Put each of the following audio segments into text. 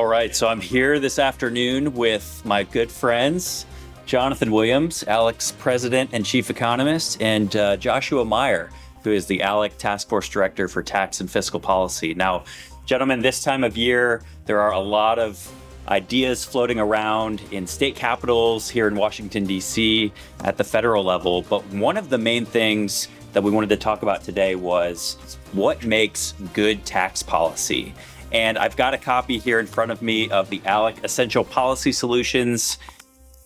All right, so I'm here this afternoon with my good friends, Jonathan Williams, ALEC's president and chief economist, and Joshua Meyer, who is the ALEC Task Force Director for Tax and Fiscal Policy. Now, gentlemen, this time of year, there are a lot of ideas floating around in state capitals here in Washington, D.C., at the federal level. But one of the main things that we wanted to talk about today was what makes good tax policy. And I've got a copy here in front of me of the ALEC Essential Policy Solutions.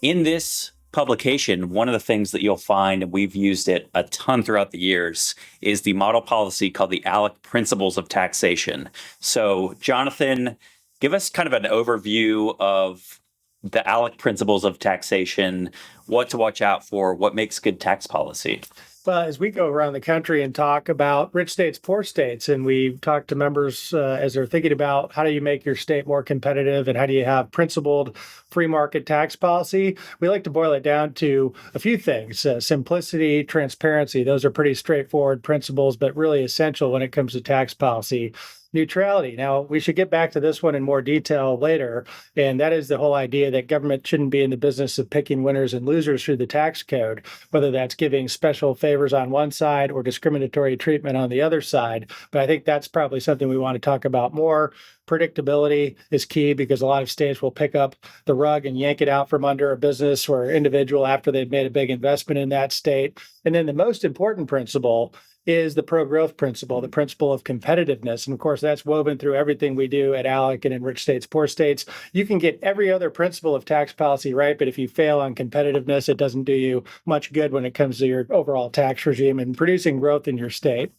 In this publication, one of the things that you'll find, and we've used it a ton throughout the years, is the model policy called the ALEC Principles of Taxation. So, Jonathan, give us kind of an overview of the ALEC Principles of Taxation, what to watch out for, what makes good tax policy. Well, as we go around the country and talk about rich states, poor states, and we talk to members as they're thinking about how do you make your state more competitive and how do you have principled free market tax policy, we like to boil it down to a few things. Simplicity, transparency, those are pretty straightforward principles, but really essential when it comes to tax policy. Neutrality. Now, we should get back to this one in more detail later, and that is the whole idea that government shouldn't be in the business of picking winners and losers through the tax code, whether that's giving special favors on one side or discriminatory treatment on the other side. But I think that's probably something we want to talk about more. Predictability is key because a lot of states will pick up the rug and yank it out from under a business or individual after they've made a big investment in that state. And then the most important principle is the pro-growth principle, the principle of competitiveness. And of course, that's woven through everything we do at ALEC and in rich states, poor states. You can get every other principle of tax policy right, but if you fail on competitiveness, it doesn't do you much good when it comes to your overall tax regime and producing growth in your state.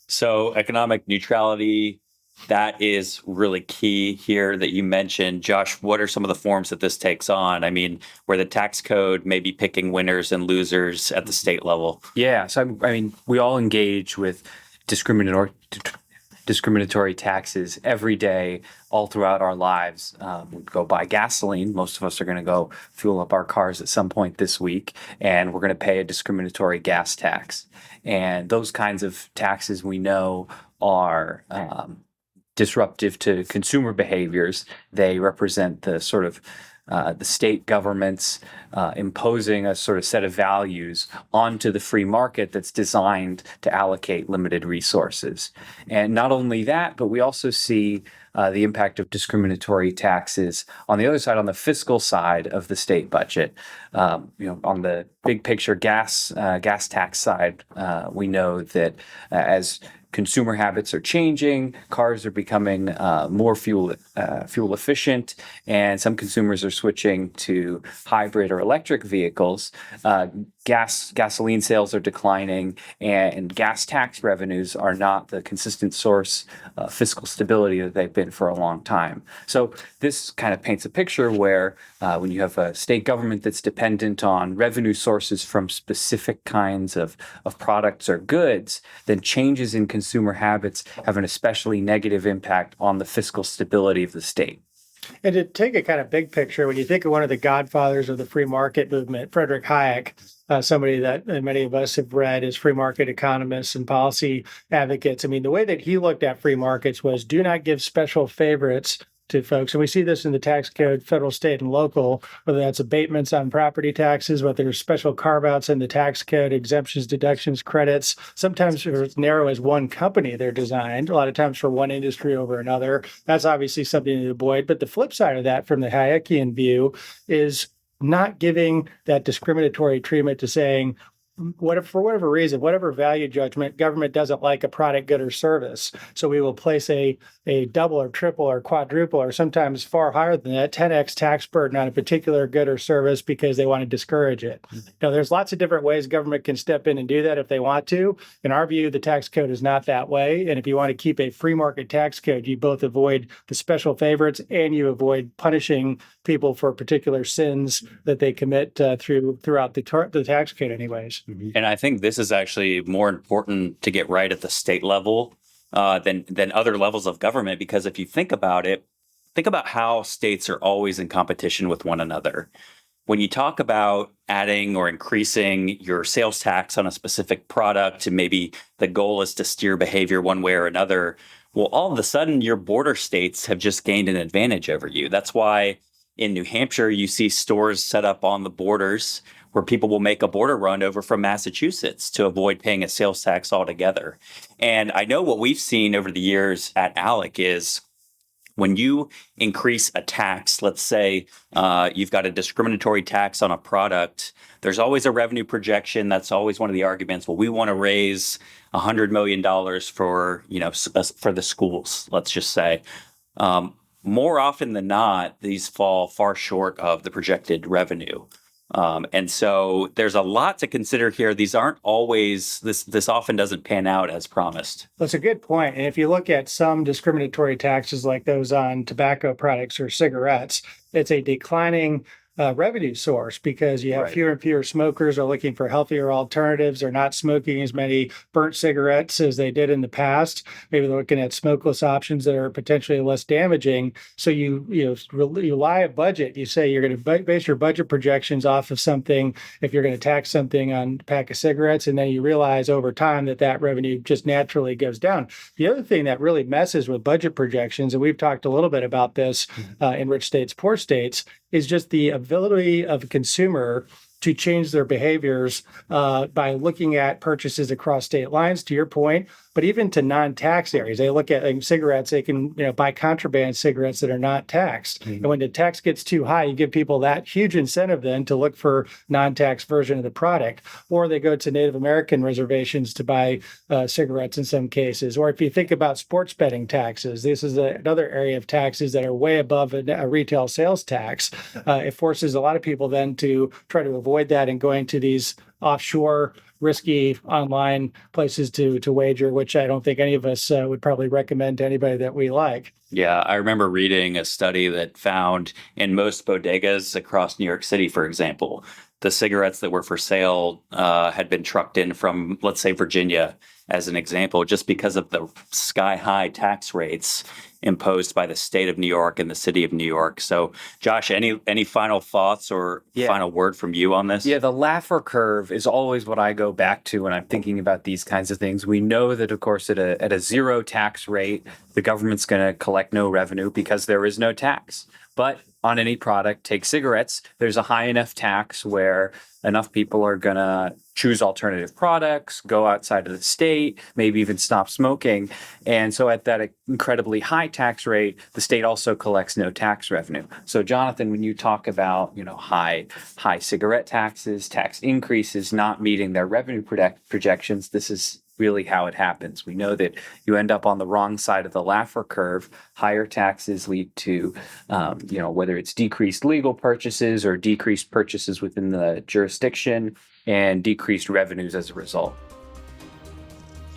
So economic neutrality, that is really key here that you mentioned. Josh, what are some of the forms that this takes on? I mean, where the tax code may be picking winners and losers at the state level. Yeah, so I mean, we all engage with discriminatory taxes every day, all throughout our lives. We go buy gasoline. Most of us are going to go fuel up our cars at some point this week, and we're going to pay a discriminatory gas tax. And those kinds of taxes we know are disruptive to consumer behaviors. They represent the sort of the state governments imposing a sort of set of values onto the free market that's designed to allocate limited resources. And not only that, but we also see the impact of discriminatory taxes on the other side, on the fiscal side of the state budget. On the big picture gas tax side, we know that as consumer habits are changing, cars are becoming more fuel efficient, and some consumers are switching to hybrid or electric vehicles. Gasoline sales are declining, and gas tax revenues are not the consistent source of fiscal stability that they've been for a long time. So this kind of paints a picture where when you have a state government that's dependent on revenue sources from specific kinds of products or goods, then changes in consumer habits have an especially negative impact on the fiscal stability of the state. And to take a kind of big picture, when you think of one of the godfathers of the free market movement, Frederick Hayek, somebody that many of us have read as free market economists and policy advocates. I mean, the way that he looked at free markets was do not give special favorites to folks. And we see this in the tax code, federal, state, and local, whether that's abatements on property taxes, whether there's special carve-outs in the tax code, exemptions, deductions, credits. Sometimes for as narrow as one company they're designed, a lot of times for one industry over another. That's obviously something to avoid. But the flip side of that from the Hayekian view is not giving that discriminatory treatment to saying, for whatever reason, whatever value judgment, government doesn't like a product, good, or service. So we will place a double or triple or quadruple or sometimes far higher than that, 10x tax burden on a particular good or service because they want to discourage it. Now, there's lots of different ways government can step in and do that if they want to. In our view, the tax code is not that way. And if you want to keep a free market tax code, you both avoid the special favorites and you avoid punishing people for particular sins that they commit throughout the tax code anyways. And I think this is actually more important to get right at the state level than other levels of government, because if you think about it, think about how states are always in competition with one another. When you talk about adding or increasing your sales tax on a specific product, and maybe the goal is to steer behavior one way or another, well, all of a sudden your border states have just gained an advantage over you. That's why in New Hampshire, you see stores set up on the borders where people will make a border run over from Massachusetts to avoid paying a sales tax altogether. And I know what we've seen over the years at ALEC is when you increase a tax, let's say you've got a discriminatory tax on a product, there's always a revenue projection. That's always one of the arguments. Well, we want to raise $100 million for, for the schools, let's just say. More often than not, these fall far short of the projected revenue. And so there's a lot to consider here. These aren't always, this often doesn't pan out as promised. That's a good point. And if you look at some discriminatory taxes like those on tobacco products or cigarettes, it's a declining revenue source because you have fewer and fewer smokers are looking for healthier alternatives. They're not smoking as many burnt cigarettes as they did in the past. Maybe they're looking at smokeless options that are potentially less damaging. So you lie a budget. You say you're going to base your budget projections off of something if you're going to tax something on a pack of cigarettes, and then you realize over time that revenue just naturally goes down. The other thing that really messes with budget projections, and we've talked a little bit about this in rich states, poor states, is just the ability of a consumer to change their behaviors by looking at purchases across state lines, to your point, but even to non-tax areas. They look at cigarettes, they can buy contraband cigarettes that are not taxed. Mm-hmm. And when the tax gets too high, you give people that huge incentive then to look for non-tax version of the product. Or they go to Native American reservations to buy cigarettes in some cases. Or if you think about sports betting taxes, this is another area of taxes that are way above a retail sales tax. It forces a lot of people then to try to avoid that and going to these offshore, risky online places to wager, which I don't think any of us would probably recommend to anybody that we like. Yeah, I remember reading a study that found in most bodegas across New York City, for example, the cigarettes that were for sale had been trucked in from, let's say, Virginia, as an example, just because of the sky-high tax rates imposed by the state of New York and the city of New York. So, Josh, any final thoughts or final word from you on this? Yeah, the Laffer curve is always what I go back to when I'm thinking about these kinds of things. We know that, of course, at a zero tax rate, the government's going to collect no revenue because there is no tax. But on any product, take cigarettes, there's a high enough tax where enough people are going to choose alternative products, go outside of the state, maybe even stop smoking. And so at that incredibly high tax rate, the state also collects no tax revenue. So Jonathan, when you talk about, high cigarette taxes, tax increases not meeting their revenue projections, this is really how it happens. We know that you end up on the wrong side of the Laffer curve. Higher taxes lead to, whether it's decreased legal purchases or decreased purchases within the jurisdiction and decreased revenues as a result.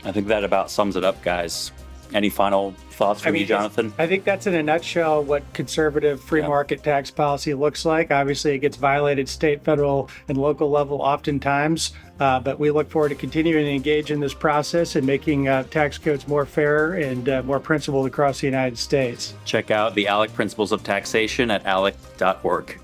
I think that about sums it up, guys. Any final thoughts from you, Jonathan? I think that's in a nutshell what conservative free market tax policy looks like. Obviously, it gets violated state, federal, and local level oftentimes, but we look forward to continuing to engage in this process and making tax codes more fair and more principled across the United States. Check out the ALEC Principles of Taxation at alec.org.